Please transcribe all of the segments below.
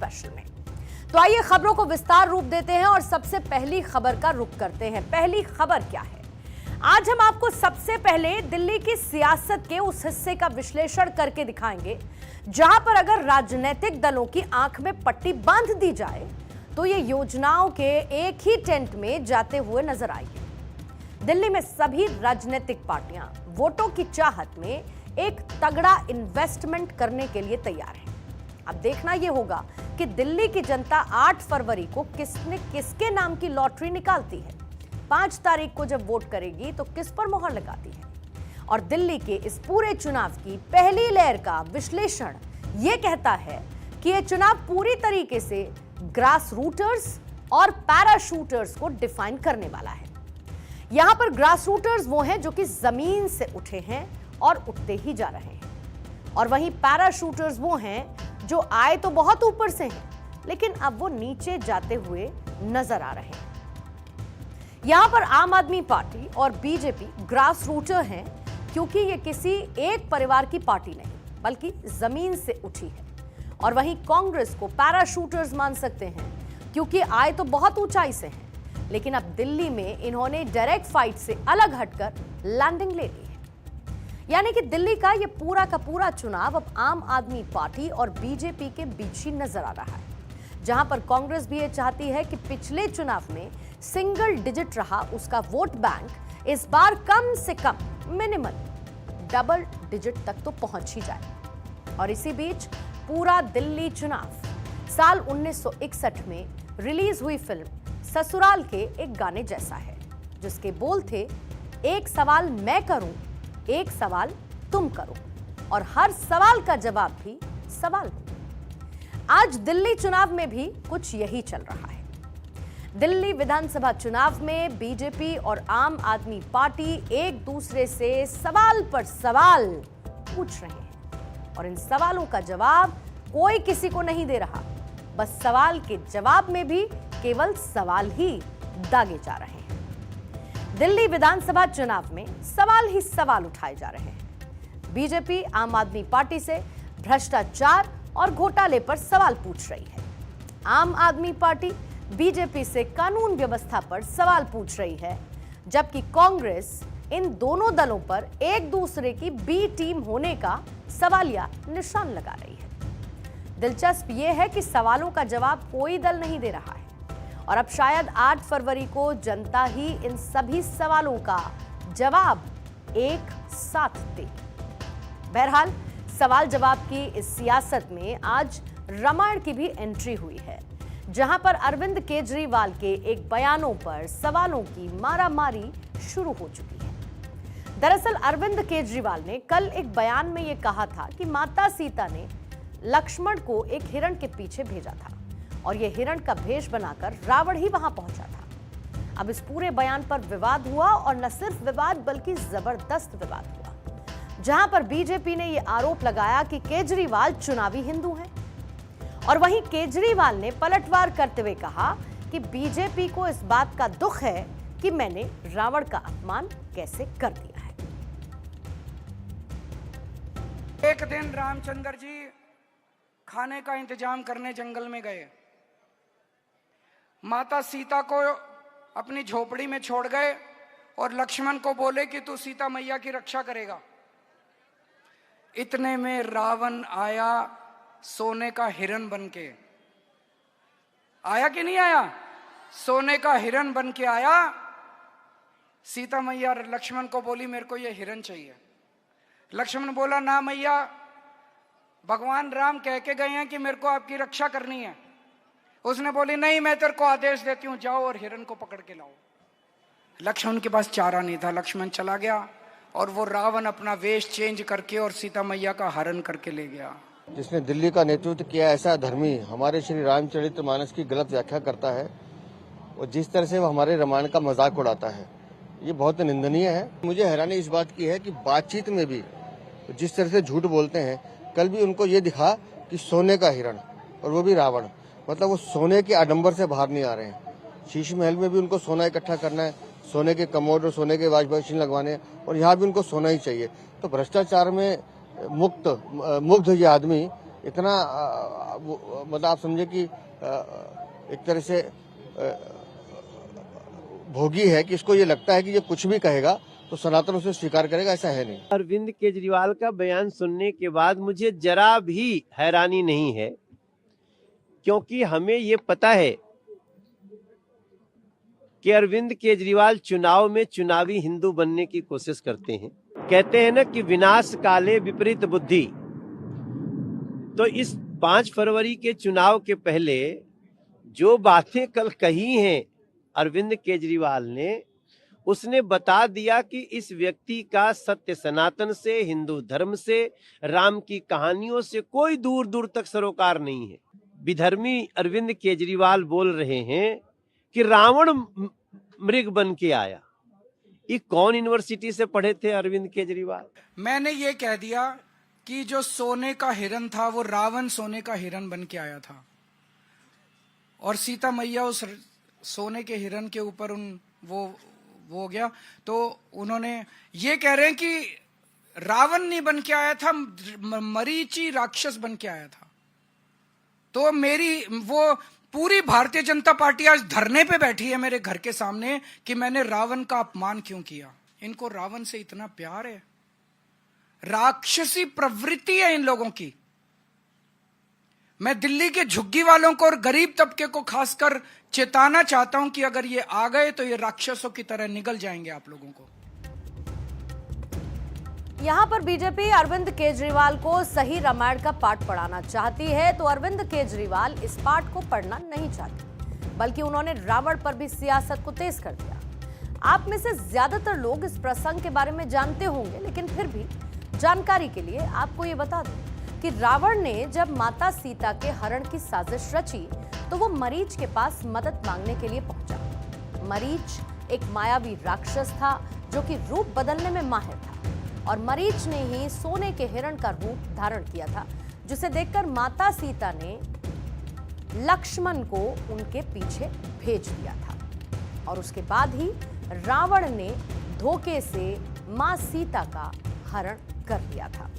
Special में। तो आइए खबरों को विस्तार रूप देते हैं और सबसे पहली खबर का रुख करते हैं। पहली खबर क्या है? आज हम आपको सबसे पहले दिल्ली की सियासत के उस हिस्से का विश्लेषण करके दिखाएंगे जहां पर अगर राजनीतिक दलों की आंख में पट्टी बांध दी जाए तो ये योजनाओं के एक ही टेंट में जाते हुए नजर आएंगे। दिल्ली में सभी राजनीतिक पार्टियां वोटों की चाहत में एक तगड़ा इन्वेस्टमेंट करने के लिए तैयार है। अब देखना यह होगा कि दिल्ली की जनता 8 फरवरी को किसके नाम की लॉटरी निकालती है, 5 तारीख को जब वोट करेगी तो किस पर मोहर लगाती है। और दिल्ली के इस पूरे चुनाव की पहली लहर का विश्लेषण यह कहता है कि यह चुनाव पूरी तरीके से ग्रास रूटर्स और पैराशूटर्स को डिफाइन करने वाला है। यहां पर ग्रास रूटर्स वो हैं जो कि जमीन से उठे हैं और उठते ही जा रहे हैं, और वहीं पैराशूटर्स वो हैं जो आए तो बहुत ऊपर से हैं लेकिन अब वो नीचे जाते हुए नजर आ रहे हैं। यहां पर आम आदमी पार्टी और बीजेपी ग्रास रूटर हैं क्योंकि ये किसी एक परिवार की पार्टी नहीं बल्कि जमीन से उठी है, और वहीं कांग्रेस को पैराशूटर्स मान सकते हैं क्योंकि आए तो बहुत ऊंचाई से हैं लेकिन अब दिल्ली में इन्होंने डायरेक्ट फाइट से अलग हटकर लैंडिंग ले ली है। यानी कि दिल्ली का ये पूरा का पूरा चुनाव अब आम आदमी पार्टी और बीजेपी के बीच ही नजर आ रहा है, जहां पर कांग्रेस भी ये चाहती है कि पिछले चुनाव में सिंगल डिजिट रहा उसका वोट बैंक इस बार कम से कम मिनिमम डबल डिजिट तक तो पहुंच ही जाए। और इसी बीच पूरा दिल्ली चुनाव साल 1961 में रिलीज हुई फिल्म ससुराल के एक गाने जैसा है, जिसके बोल थे, एक सवाल मैं करूं, एक सवाल तुम करो, और हर सवाल का जवाब भी सवाल हो। आज दिल्ली चुनाव में भी कुछ यही चल रहा है। दिल्ली विधानसभा चुनाव में बीजेपी और आम आदमी पार्टी एक दूसरे से सवाल पर सवाल पूछ रहे हैं, और इन सवालों का जवाब कोई किसी को नहीं दे रहा। बस सवाल के जवाब में भी केवल सवाल ही दागे जा रहे हैं। दिल्ली विधानसभा चुनाव में सवाल ही सवाल उठाए जा रहे हैं। बीजेपी आम आदमी पार्टी से भ्रष्टाचार और घोटाले पर सवाल पूछ रही है। आम आदमी पार्टी बीजेपी से कानून व्यवस्था पर सवाल पूछ रही है, जबकि कांग्रेस इन दोनों दलों पर एक दूसरे की बी टीम होने का सवालिया निशान लगा रही है। दिलचस्प यह है कि सवालों का जवाब कोई दल नहीं दे रहा है, और अब शायद 8 फरवरी को जनता ही इन सभी सवालों का जवाब एक साथ दे। बहरहाल सवाल जवाब की इस सियासत में आज रामायण की भी एंट्री हुई है, जहां पर अरविंद केजरीवाल के एक बयानों पर सवालों की मारामारी शुरू हो चुकी है। दरअसल अरविंद केजरीवाल ने कल एक बयान में यह कहा था कि माता सीता ने लक्ष्मण को एक हिरण के पीछे भेजा था और यह हिरण का भेष बनाकर रावण ही वहां पहुंचा था। अब इस पूरे बयान पर विवाद हुआ, और न सिर्फ विवाद बल्कि जबरदस्त विवाद हुआ, जहां पर बीजेपी ने यह आरोप लगाया कि केजरीवाल चुनावी हिंदू हैं, और वहीं केजरीवाल ने पलटवार करते हुए कहा कि बीजेपी को इस बात का दुख है कि मैंने रावण का अपमान कैसे कर दिया है। एक दिन रामचंद्र जी खाने का इंतजाम करने जंगल में गए। माता सीता को अपनी झोपड़ी में छोड़ गए और लक्ष्मण को बोले कि तू सीता मैया की रक्षा करेगा। इतने में रावण आया, सोने का हिरण बन के आया कि नहीं आया? सोने का हिरण बन के आया। सीता मैया लक्ष्मण को बोली मेरे को ये हिरण चाहिए। लक्ष्मण बोला ना मैया, भगवान राम कह के गए हैं कि मेरे को आपकी रक्षा करनी है। उसने बोली नहीं, मैं तेरे को आदेश देती हूं, जाओ और हिरण को पकड़ के लाओ। लक्ष्मण के पास चारा नहीं था, लक्ष्मण चला गया और वो रावण अपना वेश चेंज करके और सीता मैया का हरण करके ले गया। जिसने दिल्ली का नेतृत्व किया, ऐसा धर्मी हमारे श्री रामचरितमानस की गलत व्याख्या करता है, और जिस तरह से वो हमारे रामायण का मजाक उड़ाता है, ये बहुत निंदनीय है। मुझे हैरानी इस बात की है कि बातचीत में भी जिस तरह से झूठ बोलते हैं, कल भी उनको ये दिखा कि सोने का हिरण, और वो भी रावण, मतलब वो सोने के आडंबर से बाहर नहीं आ रहे हैं। शीश महल में भी उनको सोना इकट्ठा करना है, सोने के कमोड और सोने के वॉश मशीन लगवाने, और यहाँ भी उनको सोना ही चाहिए। तो भ्रष्टाचार में मुग्ध ये आदमी इतना मतलब आप समझे कि एक तरह से भोगी है कि इसको ये लगता है कि ये कुछ भी कहेगा तो सनातन उसे स्वीकार करेगा, ऐसा है नहीं। अरविंद केजरीवाल का बयान सुनने के बाद मुझे जरा भी हैरानी नहीं है, क्योंकि हमें ये पता है कि अरविंद केजरीवाल चुनाव में चुनावी हिंदू बनने की कोशिश करते हैं। कहते हैं ना कि विनाश काले विपरीत बुद्धि। तो इस 5 फरवरी के चुनाव के पहले जो बातें कल कही हैं अरविंद केजरीवाल ने, उसने बता दिया कि इस व्यक्ति का सत्य सनातन से, हिंदू धर्म से, राम की कहानियों से कोई दूर दूर तक सरोकार नहीं है। विधर्मी अरविंद केजरीवाल बोल रहे हैं कि रावण मृग बन के आया। ये कौन यूनिवर्सिटी से पढ़े थे अरविंद केजरीवाल? मैंने ये कह दिया कि जो सोने का हिरन था वो रावण सोने का हिरन बन के आया था, और सीता मैया उस सोने के हिरन के ऊपर वो हो गया। तो उन्होंने ये कह रहे हैं कि रावण नहीं बन के आया था, मरीची राक्षस बन के आया था। तो मेरी वो पूरी भारतीय जनता पार्टी आज धरने पे बैठी है मेरे घर के सामने कि मैंने रावण का अपमान क्यों किया। इनको रावण से इतना प्यार है, राक्षसी प्रवृत्ति है इन लोगों की। मैं दिल्ली के झुग्गी वालों को और गरीब तबके को खासकर चेताना चाहता हूं कि अगर ये आ गए तो ये राक्षसों की तरह निगल जाएंगे आप लोगों को। यहां पर बीजेपी अरविंद केजरीवाल को सही रामायण का पाठ पढ़ाना चाहती है, तो अरविंद केजरीवाल इस पाठ को पढ़ना नहीं चाहते, बल्कि उन्होंने रावण पर भी सियासत को तेज कर दिया। आप में से ज्यादातर लोग इस प्रसंग के बारे में जानते होंगे, लेकिन फिर भी जानकारी के लिए आपको ये बता दूं कि रावण ने जब माता सीता के हरण की साजिश रची तो वो मरीच के पास मदद मांगने के लिए पहुंचा। मरीच एक मायावी राक्षस था जो कि रूप बदलने में माहिर था, और मरीच ने ही सोने के हिरण का रूप धारण किया था, जिसे देखकर माता सीता ने लक्ष्मण को उनके पीछे भेज दिया था। और उसके बाद ही रावण ने धोखे से मां सीता का हरण कर लिया था।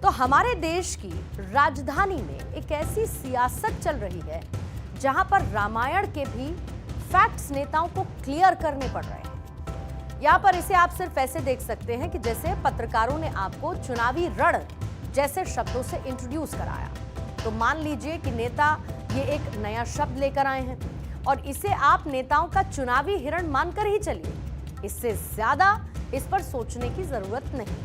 तो हमारे देश की राजधानी में एक ऐसी सियासत चल रही है जहां पर रामायण के भी फैक्ट्स नेताओं को क्लियर करने पड़ रहे हैं। यहां पर इसे आप सिर्फ ऐसे देख सकते हैं कि जैसे पत्रकारों ने आपको चुनावी रण जैसे शब्दों से इंट्रोड्यूस कराया। तो मान लीजिए कि नेता ये एक नया शब्द लेकर आए हैं और इसे आप नेताओं का चुनावी हिरण मानकर ही चलिए। इससे ज्यादा इस पर सोचने की जरूरत नहीं,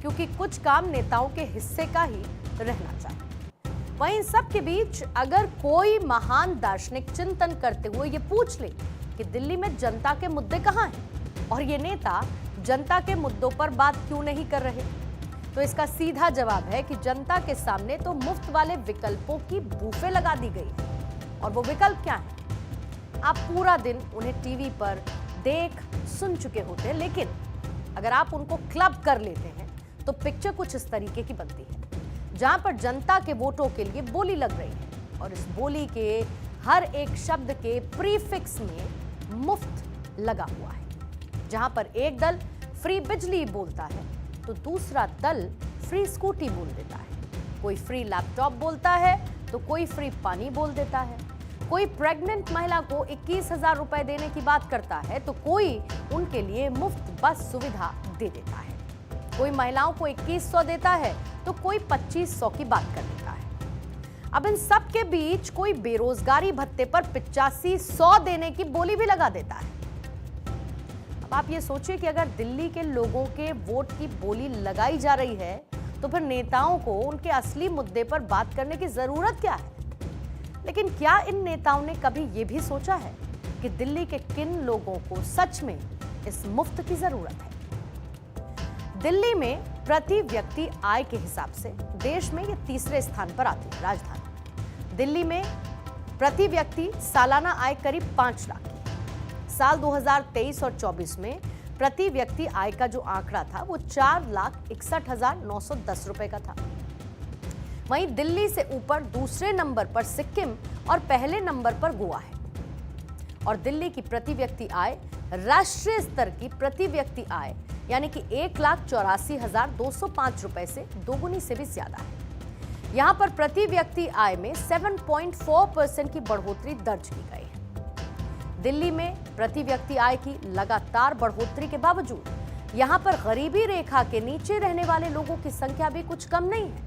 क्योंकि कुछ काम नेताओं के हिस्से का ही रहना चाहिए। वहीं सब के बीच अगर कोई महान दार्शनिक चिंतन करते हुए ये पूछ ले कि दिल्ली में जनता के मुद्दे कहां हैं और ये नेता जनता के मुद्दों पर बात क्यों नहीं कर रहे, तो इसका सीधा जवाब है कि जनता के सामने तो मुफ्त वाले विकल्पों की बूफे लगा दी गई है। और वो विकल्प क्या है? आप पूरा दिन उन्हें टीवी पर देख सुन चुके होते हैं, लेकिन अगर आप उनको क्लब कर लेते हैं तो पिक्चर कुछ इस तरीके की बनती है, जहां पर जनता के वोटों के लिए बोली लग रही है और इस बोली के हर एक शब्द के प्रीफिक्स में मुफ्त लगा हुआ है। जहां पर एक दल फ्री बिजली बोलता है तो दूसरा दल फ्री स्कूटी बोल देता है। कोई फ्री लैपटॉप बोलता है तो कोई फ्री पानी बोल देता है। कोई प्रेग्नेंट महिला को 21,000 रुपए देने की बात करता है तो कोई उनके लिए मुफ्त बस सुविधा दे देता है। कोई महिलाओं को 2100 देता है तो कोई 2500 की बात कर देता है। अब इन सब के बीच कोई बेरोजगारी भत्ते पर 8500 देने की बोली भी लगा देता है। अब आप ये सोचिए कि अगर दिल्ली के लोगों के वोट की बोली लगाई जा रही है तो फिर नेताओं को उनके असली मुद्दे पर बात करने की जरूरत क्या है? लेकिन क्या इन नेताओं ने कभी ये भी सोचा है कि दिल्ली के किन लोगों को सच में इस मुफ्त की जरूरत है? दिल्ली में प्रति व्यक्ति आय के हिसाब से देश में ये तीसरे स्थान पर आती है राजधानी। दिल्ली में प्रति व्यक्ति सालाना आय करीब 5 लाख की। साल 2023 और 24 में प्रति व्यक्ति आय का जो आंकड़ा था वो 4,61,910 रुपए का था। वहीं दिल्ली से ऊपर दूसरे नंबर पर सिक्किम और पहले नंबर पर गोवा है। और दिल्ली की प्रति व्यक्ति आय राष्ट्रीय स्तर की प्रति व्यक्ति आय यानी कि 1,84,205 रुपए से दोगुनी से भी ज्यादा है। यहां पर प्रति व्यक्ति आय में 7.4% की बढ़ोतरी दर्ज की गई है। दिल्ली में प्रति व्यक्ति आय की लगातार बढ़ोतरी के बावजूद यहां पर गरीबी रेखा के नीचे रहने वाले लोगों की संख्या भी कुछ कम नहीं है।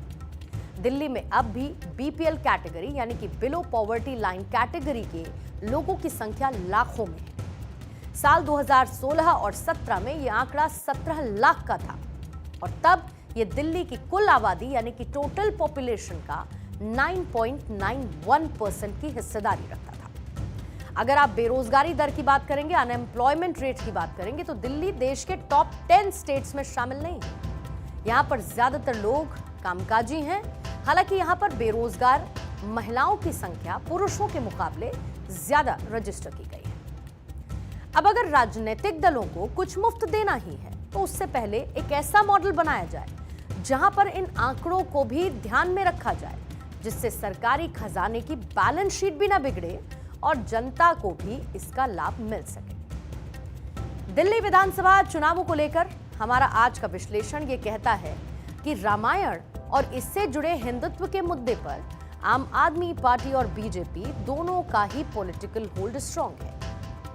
दिल्ली में अब भी बीपीएल कैटेगरी यानी कि बिलो पॉवर्टी लाइन कैटेगरी के लोगों की संख्या लाखों में है। साल 2016 और 17 में यह आंकड़ा 17 लाख का था और तब ये दिल्ली की कुल आबादी यानी कि टोटल पॉपुलेशन का 9.91% की हिस्सेदारी रखता था। अगर आप बेरोजगारी दर की बात करेंगे, अनएम्प्लॉयमेंट रेट की बात करेंगे तो दिल्ली देश के टॉप 10 स्टेट्स में शामिल नहीं है। यहां पर ज्यादातर लोग कामकाजी हैं। हालांकि यहां पर बेरोजगार महिलाओं की संख्या पुरुषों के मुकाबले ज्यादा रजिस्टर की गई है। अब अगर राजनीतिक दलों को कुछ मुफ्त देना ही है तो उससे पहले एक ऐसा मॉडल बनाया जाए जहां पर इन आंकड़ों को भी ध्यान में रखा जाए, जिससे सरकारी खजाने की बैलेंस शीट भी ना बिगड़े और जनता को भी इसका लाभ मिल सके। दिल्ली विधानसभा चुनावों को लेकर हमारा आज का विश्लेषण ये कहता है कि रामायण और इससे जुड़े हिंदुत्व के मुद्दे पर आम आदमी पार्टी और बीजेपी दोनों का ही पॉलिटिकल होल्ड स्ट्रांग है।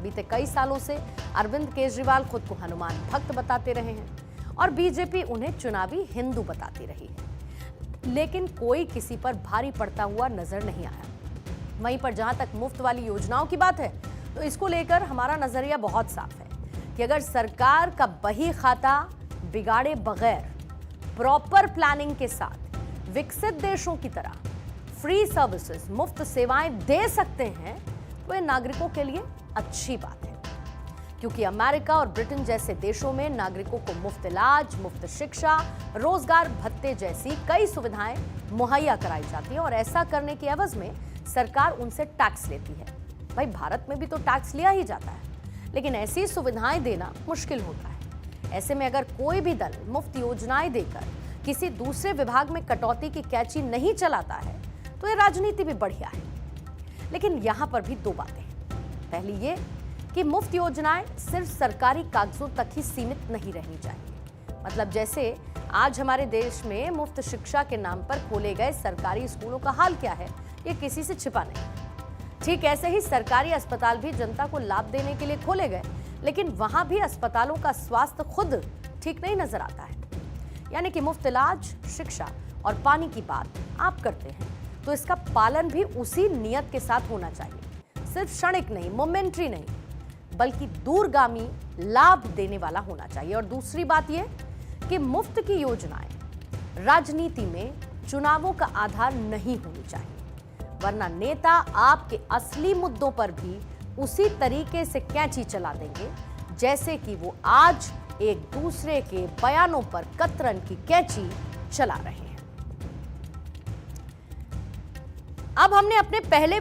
बीते कई सालों से अरविंद केजरीवाल खुद को हनुमान भक्त बताते रहे हैं और बीजेपी उन्हें चुनावी हिंदू बताती रही है, लेकिन कोई किसी पर भारी पड़ता हुआ नजर नहीं आया। वहीं पर जहां तक मुफ्त वाली योजनाओं की बात है तो इसको लेकर हमारा नजरिया बहुत साफ है कि अगर सरकार का बही खाता बिगाड़े बगैर प्रॉपर प्लानिंग के साथ विकसित देशों की तरह फ्री सर्विसेज, मुफ्त सेवाएं दे सकते हैं तो ये नागरिकों के लिए अच्छी बात है, क्योंकि अमेरिका और ब्रिटेन जैसे देशों में नागरिकों को मुफ्त इलाज, मुफ्त शिक्षा, रोजगार भत्ते जैसी कई सुविधाएं मुहैया कराई जाती हैं और ऐसा करने की एवज में सरकार उनसे टैक्स लेती है। भाई भारत में भी तो टैक्स लिया ही जाता है, लेकिन ऐसी सुविधाएं देना मुश्किल होता है। ऐसे में अगर कोई भी दल मुफ्त योजनाएं देकर किसी दूसरे विभाग में कटौती की कैची नहीं चलाता है तो ये राजनीति भी बढ़िया है। लेकिन यहां पर भी दो बातें हैं। पहली ये कि मुफ्त योजनाएं सिर्फ सरकारी कागजों तक ही सीमित नहीं रहनी चाहिए। मतलब जैसे आज हमारे देश में मुफ्त शिक्षा के नाम पर खोले गए सरकारी स्कूलों का हाल क्या है, ये किसी से छिपा नहीं। ठीक ऐसे ही सरकारी अस्पताल भी जनता को लाभ देने के लिए खोले गए, लेकिन वहां भी अस्पतालों का स्वास्थ्य खुद ठीक नहीं नजर आता है। यानी कि मुफ्त इलाज, शिक्षा और पानी की बात आप करते हैं तो इसका पालन भी उसी नियत के साथ होना चाहिए। सिर्फ क्षणिक नहीं, मोमेंट्री नहीं, बल्कि दूरगामी लाभ देने वाला होना चाहिए। और दूसरी बात यह कि मुफ्त की योजनाएं राजनीति में चुनावों का आधार नहीं होनी चाहिए, वरना नेता आपके असली मुद्दों पर भी उसी तरीके से कैंची चला देंगे जैसे कि वो आज एक दूसरे के बयानों पर कतरन की कैंची चला रहे हैं। अब हमने अपने पहले